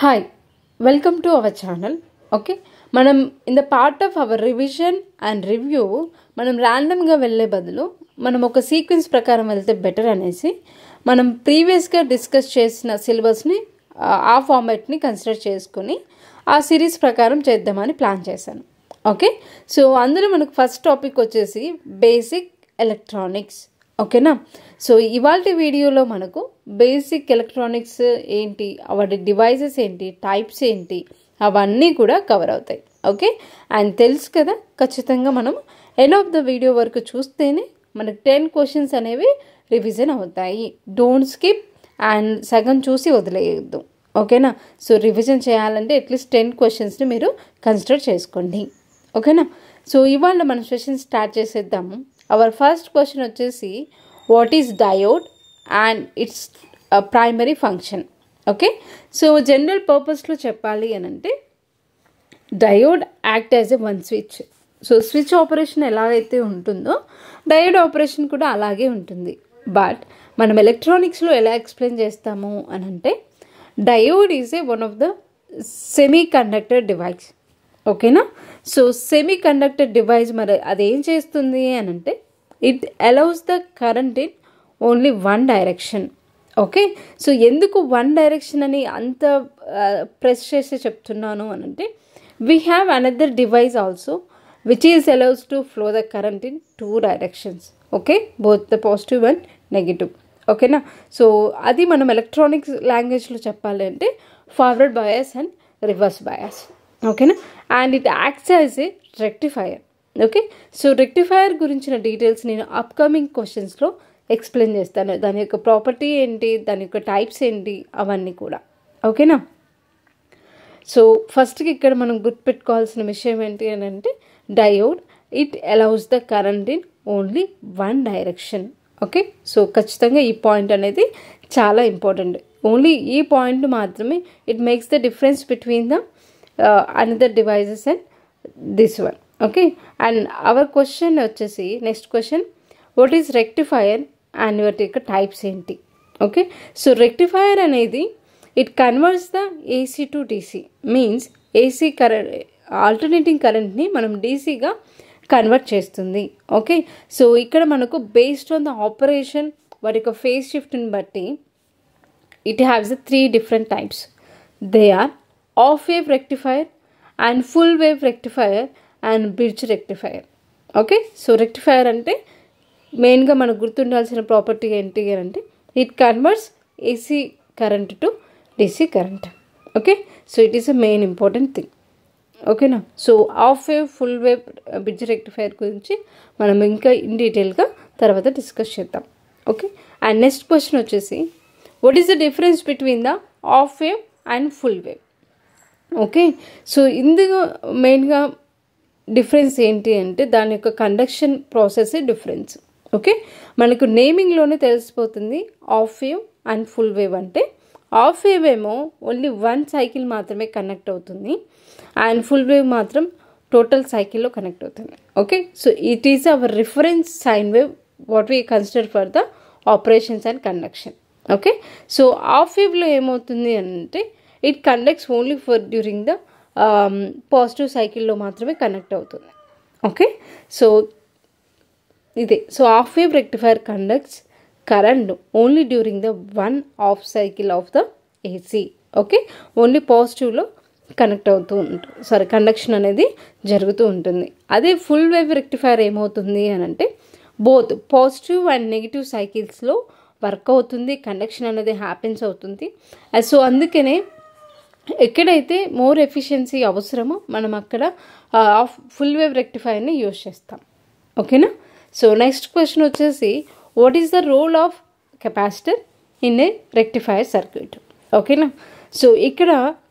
Hi, welcome to our channel. Okay, మనం in the part of our revision and review మనం ర్యాండమ్గా వెళ్ళే బదులు మనం ఒక సీక్వెన్స్ ప్రకారం వెళ్తే బెటర్ అనేసి మనం ప్రీవియస్గా డిస్కస్ చేసిన సిలబస్ని ఆ ఫార్మాట్ని కన్సిడర్ చేసుకుని ఆ సిరీస్ ప్రకారం చేద్దామని ప్లాన్ చేశాను. ఓకే, సో అందులో మనకు ఫస్ట్ టాపిక్ వచ్చేసి బేసిక్ ఎలక్ట్రానిక్స్. ఓకేనా, సో ఇవాళ వీడియోలో మనకు బేసిక్ ఎలక్ట్రానిక్స్ ఏంటి, వాటి డివైజెస్ ఏంటి, టైప్స్ ఏంటి, అవన్నీ కూడా కవర్ అవుతాయి. ఓకే, అండ్ తెలుసు కదా, ఖచ్చితంగా మనం ఎండ్ ఆఫ్ ద వీడియో వరకు చూస్తేనే మనకు 10 క్వశ్చన్స్ అనేవి రివిజన్ అవుతాయి. డోంట్ స్కిప్ అండ్ సగం చూసి వదిలేయద్దు. ఓకేనా, సో రివిజన్ చేయాలంటే అట్లీస్ట్ 10 క్వశ్చన్స్ని మీరు కన్సిడర్ చేసుకోండి. ఓకేనా, సో ఇవాళ మనం సెషన్ స్టార్ట్ చేసేద్దాము. అవర్ ఫస్ట్ క్వశ్చన్ వచ్చేసి what is diode and its primary function. Okay, so general పర్పస్లో చెప్పాలి అని అంటే diode act as a one switch. So switch operation ఎలాగైతే ఉంటుందో డయోడ్ ఆపరేషన్ కూడా అలాగే ఉంటుంది. బట్ మనం ఎలక్ట్రానిక్స్లో ఎలా ఎక్స్ప్లెయిన్ చేస్తాము అని అంటే diode is a one of the semi conductor device. ఓకేనా, సో సెమీ కండక్టర్ డివైస్ మరి అదేం చేస్తుంది అని అంటే it allows the current in only one direction. Okay, so ఎందుకు వన్ డైరెక్షన్ అని అంత ప్రెస్ చేసి చెప్తున్నాను అని అంటే we have another device also which is allows to flow the current in 2 directions. Okay, both the positive and negative. ఓకేనా, so అది మనం ఎలక్ట్రానిక్స్ లాంగ్వేజ్లో చెప్పాలి అంటే forward bias and reverse bias. ఓకేనా, and it acts as a rectifier. Okay, so rectifier గురించిన details నేను upcoming క్వశ్చన్స్లో ఎక్స్ప్లెయిన్ చేస్తాను. దాని యొక్క ప్రాపర్టీ ఏంటి, దాని యొక్క టైప్స్ ఏంటి, అవన్నీ కూడా. ఓకేనా, సో ఫస్ట్కి ఇక్కడ మనం గుర్తుపెట్టుకోవాల్సిన విషయం ఏంటి అని అంటే diode it allows the current in only one direction. Okay, so ఖచ్చితంగా ఈ పాయింట్ అనేది చాలా ఇంపార్టెంట్. ఓన్లీ ఈ పాయింట్ మాత్రమే it makes the difference between the another devices and this one. Okay, and our question వచ్చేసి next question what is rectifier and వాటి యొక్క types ఏంటి. ఓకే, సో రెక్టిఫైయర్ అనేది it converts the AC to DC, means AC current alternating కరెంట్ని మనం డీసీగా convert చేస్తుంది. Okay, so ఇక్కడ మనకు బేస్డ్ ఆన్ ద ఆపరేషన్ వాటి యొక్క ఫేజ్ షిఫ్ట్ని బట్టి it haves the 3 different types. They are half wave rectifier and full wave rectifier and bridge rectifier. Okay, so rectifier అంటే మెయిన్గా మనకు గుర్తుండాల్సిన ప్రాపర్టీ ఏంటి అంటే it converts AC current to DC current. Okay, so it is a main important thing. ఓకేనా, so half wave full wave bridge rectifier గురించి మనం ఇంకా ఇన్ డీటెయిల్గా తర్వాత డిస్కస్ చేద్దాం. ఓకే, అండ్ నెక్స్ట్ క్వశ్చన్ వచ్చేసి what is the difference between the of wave and full wave. Okay, so ఇందులో మెయిన్గా డిఫరెన్స్ ఏంటి అంటే దాని యొక్క కండక్షన్ ప్రాసెసే డిఫరెన్స్. ఓకే, మనకు నేమింగ్లోనే తెలిసిపోతుంది half wave and full wave అంటే ఆఫ్ వేవ్ ఏమో ఓన్లీ 1 సైకిల్ మాత్రమే కనెక్ట్ అవుతుంది అండ్ ఫుల్ వేవ్ మాత్రం టోటల్ సైకిల్లో కనెక్ట్ అవుతుంది. Okay, so it is our reference sine wave what we consider for the operations and conduction. Okay, so half వేవ్లో ఏమవుతుంది అంటే it conducts only for during the positive సైకిల్లో మాత్రమే connect అవుతుంది. Okay, so ఇదే, so half wave rectifier conducts current only during the 1 half cycle of the AC. Okay, only పాజిటివ్లో connect అవుతూ ఉంటుంది, కండక్షన్ అనేది జరుగుతూ ఉంటుంది. అదే ఫుల్ వేవ్ రెక్టిఫైర్ ఏమవుతుంది అని అంటే బోత్ పాజిటివ్ అండ్ నెగిటివ్ సైకిల్స్లో వర్క్ అవుతుంది, కండక్షన్ అనేది హ్యాపెన్స్ అవుతుంది. సో అందుకనే ఎక్కడైతే మోర్ ఎఫిషియన్సీ అవసరమో మనం అక్కడ ఫుల్ వేవ్ రెక్టిఫైర్ని యూజ్ చేస్తాం. ఓకేనా, సో నెక్స్ట్ క్వశ్చన్ వచ్చేసి what is the role of capacitor in a rectifier circuit. ఓకేనా, సో ఇక్కడ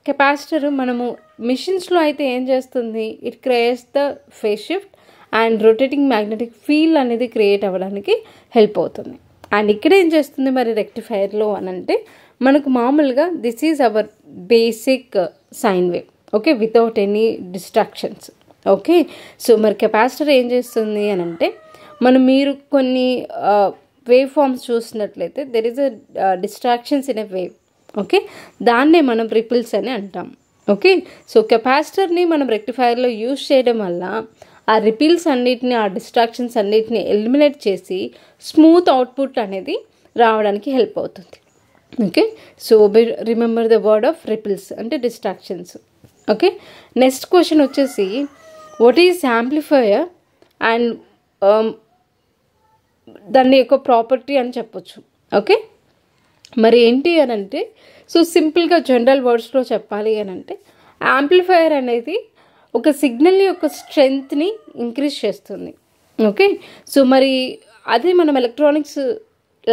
కెపాసిటర్ మనము మిషన్స్లో అయితే ఏం చేస్తుంది, it creates the phase shift and rotating magnetic field అనేది క్రియేట్ అవ్వడానికి హెల్ప్ అవుతుంది. అండ్ ఇక్కడ ఏం చేస్తుంది మరి రెక్టిఫైర్లో అని అంటే మనకు మామూలుగా this is our basic sine wave. Okay, without any distractions. Okay, so మరి కెపాసిటర్ ఏం చేస్తుంది అని అంటే మీరు కొన్ని వేవ్ ఫార్మ్స్ చూసినట్లయితే there is a distractions in a wave. Okay, దాన్నే మనం రిపిల్స్ అని అంటాం. ఓకే, సో కెపాసిటర్ని మనం రెక్టిఫైయర్లో యూజ్ చేయడం వల్ల ఆ రిపిల్స్ అన్నిటిని, ఆ డిస్ట్రాక్షన్స్ అన్నిటిని ఎలిమినేట్ చేసి స్మూత్ అవుట్పుట్ అనేది రావడానికి హెల్ప్ అవుతుంది. Okay, so remember the word of ripples అంటే డిస్ట్రాక్షన్స్. ఓకే, నెక్స్ట్ క్వశ్చన్ వచ్చేసి వాట్ ఈజ్ యాంప్లిఫైయర్ అండ్ దాని యొక్క ప్రాపర్టీ అని చెప్పొచ్చు. ఓకే, మరి ఏంటి అని అంటే, సో సింపుల్గా జనరల్ వర్డ్స్లో చెప్పాలి అని అంటే, యాంప్లిఫైయర్ అనేది ఒక సిగ్నల్ యొక్క స్ట్రెంగ్త్ని ఇంక్రీజ్ చేస్తుంది. ఓకే, సో మరి అదే మనం ఎలక్ట్రానిక్స్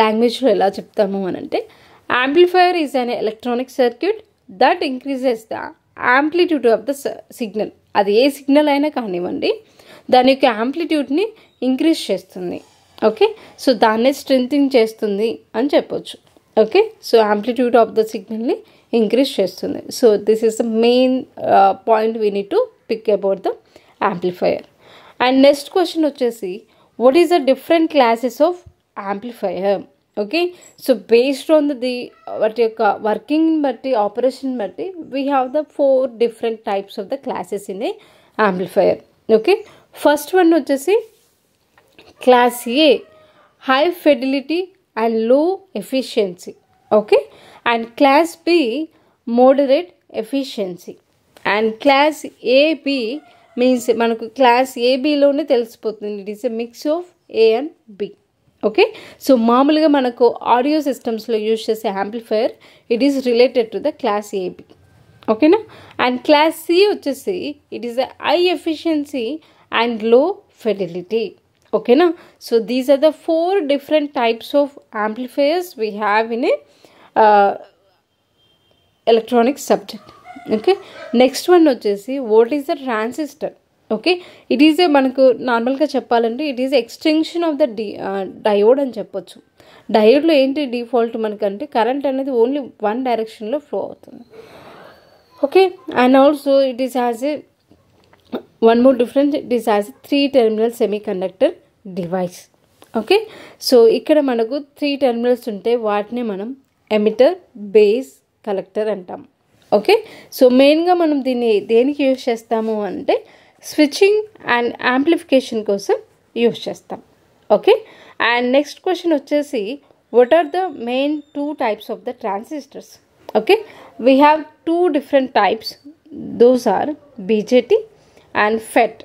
లాంగ్వేజ్లో ఎలా చెప్తాము అని అంటే, amplifier is an electronic circuit that increases the amplitude of the signal. అది ఏ సిగ్నల్ అయినా కానివ్వండి, దాని యొక్క యాంప్లిట్యూడ్ని ఇంక్రీజ్ చేస్తుంది. ఓకే, సో దాన్నే స్ట్రెంథింగ్ చేస్తుంది అని చెప్పొచ్చు. Okay, so amplitude of the సిగ్నల్ని ఇంక్రీజ్ చేస్తుంది. So this is the main point we need to pick about the amplifier. And next question వచ్చేసి what is the different classes of amplifier. Okay, so based on the వాటి యొక్క working బట్టి, operation బట్టి, we have the 4 different types of the classes in a amplifier. Okay, first one వచ్చేసి class A, high fidelity and low efficiency. Okay, and class B, moderate efficiency. And class AB means మనకు class ఏబిలోనే తెలిసిపోతుంది, it is a mix of A and B. Okay, so మామూలుగా మనకు audio సిస్టమ్స్లో use చేసే amplifier it is related to the class AB. ఓకేనా, and class C వచ్చేసి it is high efficiency and low fidelity. ఓకేనా, so these are the 4 different types of amplifiers we have in a electronics subject. Okay, next one వచ్చేసి what is the transistor. Okay, it is a మనకు నార్మల్గా చెప్పాలంటే it is extension of the diode అని చెప్పొచ్చు. డయోడ్లో ఏంటి default మనకంటే current అనేది only 1 డైరెక్షన్లో ఫ్లో అవుతుంది. Okay, and also it is as a one more difference, it is as 3 terminal semiconductor device. Okay, so ఇక్కడ మనకు 3 టెర్మినల్స్ ఉంటే వాటిని మనం ఎమిటర్, బేస్, కలెక్టర్ అంటాం. ఓకే, సో మెయిన్గా మనం దీన్ని దేనికి యూజ్ చేస్తాము అంటే స్విచ్చింగ్ అండ్ యాంప్లిఫికేషన్ కోసం యూజ్ చేస్తాం. ఓకే, అండ్ నెక్స్ట్ క్వశ్చన్ వచ్చేసి what are the main 2 types of the transistors. Okay, we have 2 different types, those are BJT and FET.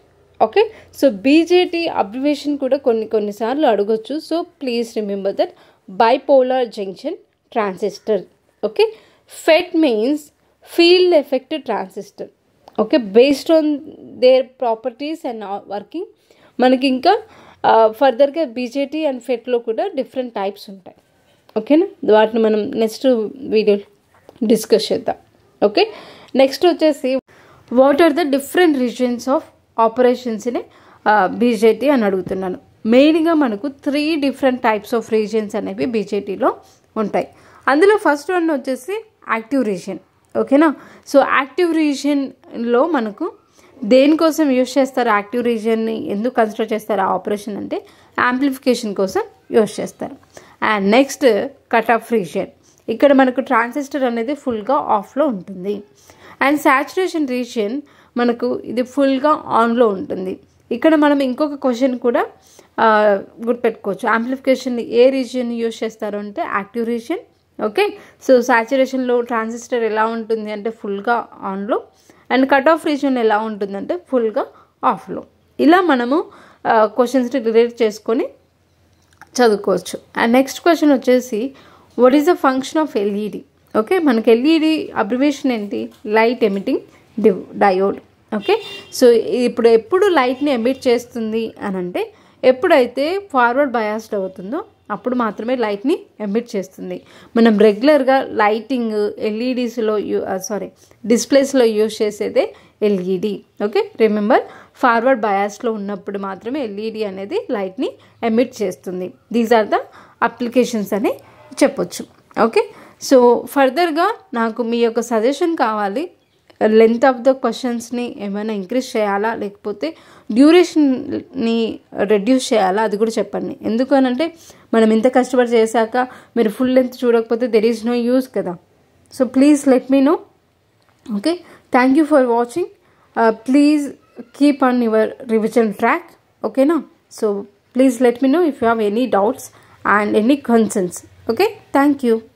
Okay, so BJT abbreviation కూడా కొన్నిసార్లు అడగొచ్చు. So please remember that bipolar junction transistor. Okay, FET means field effect transistor. Okay, based on their properties and working మనకి ఇంకా ఫర్దర్గా BJT and ఫెట్లో కూడా different types ఉంటాయి. ఓకేనా, వాటిని మనం నెక్స్ట్ వీడియోలో డిస్కస్ చేద్దాం. ఓకే, నెక్స్ట్ వచ్చేసి what are the different reasons of operations in BJT అని అడుగుతున్నాను. మెయిన్గా మనకు 3 డిఫరెంట్ టైప్స్ ఆఫ్ రీజన్స్ అనేవి బీజేటీలో ఉంటాయి. అందులో ఫస్ట్ వన్ వచ్చేసి యాక్టివ్ రీజన్. ఓకేనా, సో యాక్టివ్ రీజన్లో మనకు దేనికోసం యూజ్ చేస్తారు, యాక్టివ్ రీజన్ని ఎందుకు కన్సిడర్ చేస్తారు ఆ ఆపరేషన్ అంటే యాంప్లిఫికేషన్ కోసం యూజ్ చేస్తారు. And next cut off reason, ఇక్కడ మనకు ట్రాన్సిస్టర్ అనేది ఫుల్గా ఆఫ్లో ఉంటుంది. అండ్ సాచురేషన్ రీజన్ మనకు ఇది ఫుల్గా ఆన్లో ఉంటుంది. ఇక్కడ మనం ఇంకొక క్వశ్చన్ కూడా గుర్తుపెట్టుకోవచ్చు, యాంప్లిఫికేషన్ ఏ రీజన్ యూజ్ చేస్తారు అంటే యాక్టివ్ రీజన్. ఓకే, సో సాచురేషన్లో ట్రాన్సిస్టర్ ఎలా ఉంటుంది అంటే ఫుల్గా ఆన్లో, అండ్ కట్ ఆఫ్ రీజన్ ఎలా ఉంటుందంటే ఫుల్గా ఆఫ్లో. ఇలా మనము క్వశ్చన్స్ని రిలేట్ చేసుకొని చదువుకోవచ్చు. అండ్ నెక్స్ట్ క్వశ్చన్ వచ్చేసి what is the function of LED. Okay, మనకి ఎల్ఈడి అబ్రివేషన్ ఏంటి, light emitting diode. Okay, so ఇప్పుడు ఎప్పుడు లైట్ని ఎమిట్ చేస్తుంది అని అంటే ఎప్పుడైతే ఫార్వర్డ్ బయాస్డ్ అవుతుందో అప్పుడు మాత్రమే లైట్ని ఎమిట్ చేస్తుంది. మనం రెగ్యులర్గా లైటింగ్ ఎల్ఈడీస్లో డిస్ప్లేస్లో యూజ్ చేసేదే ఎల్ఈడి. ఓకే, రిమెంబర్ ఫార్వర్డ్ బయాస్లో ఉన్నప్పుడు మాత్రమే ఎల్ఈడి అనేది లైట్ని ఎమిట్ చేస్తుంది. దీస్ ఆర్ ద అప్లికేషన్స్ అని చెప్పొచ్చు. ఓకే, సో ఫర్దర్గా నాకు మీ యొక్క సజెషన్ కావాలి, లెంత్ ఆఫ్ ద క్వశ్చన్స్ని ఏమైనా ఇంక్రీజ్ చేయాలా లేకపోతే డ్యూరేషన్ని రెడ్యూస్ చేయాలా అది కూడా చెప్పండి. ఎందుకనంటే మనం ఇంత కష్టపడి చేశాక మీరు ఫుల్ లెంత్ చూడకపోతే దెర్ ఈజ్ నో యూస్ కదా. So please let me know. Okay, thank you for watching. Please keep on your revision track. Okay now, so please let me know if you have any doubts and any concerns. Okay, thank you.